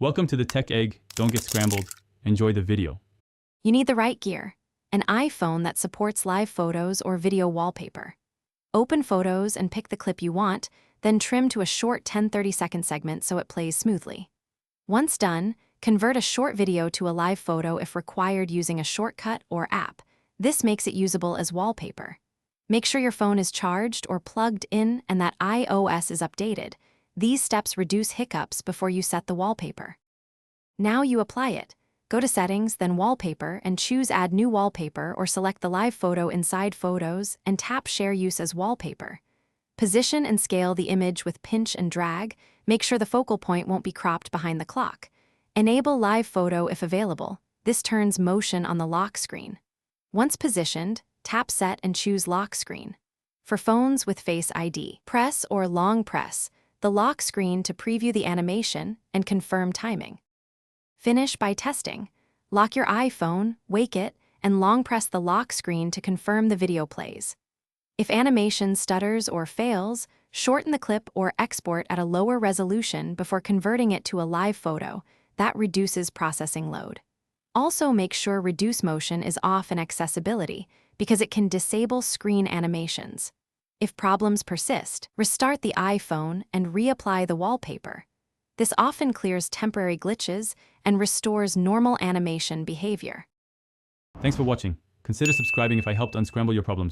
Welcome to the Tech Egg. Don't get scrambled. Enjoy the video. You need the right gear. An iPhone that supports live photos or video wallpaper. Open Photos and pick the clip you want, then trim to a short 10-30-second segment so it plays smoothly. Once done, convert a short video to a live photo if required using a shortcut or app. This makes it usable as wallpaper. Make sure your phone is charged or plugged in and that iOS is updated. These steps reduce hiccups before you set the wallpaper. Now you apply it. Go to Settings, then Wallpaper, and choose Add New Wallpaper or select the live photo inside Photos and tap Share Use as Wallpaper. Position and scale the image with pinch and drag. Make sure the focal point won't be cropped behind the clock. Enable Live Photo if available. This turns motion on the lock screen. Once positioned, tap Set and choose Lock Screen. For phones with Face ID, press or long press the lock screen to preview the animation and confirm timing. Finish by testing. Lock your iPhone, wake it, and long press the lock screen to confirm the video plays. If animation stutters or fails, shorten the clip or export at a lower resolution before converting it to a live photo. That reduces processing load. Also make sure Reduce Motion is off in Accessibility because it can disable screen animations. If problems persist, restart the iPhone and reapply the wallpaper. This often clears temporary glitches and restores normal animation behavior. Thanks for watching. Consider subscribing if I helped unscramble your problems.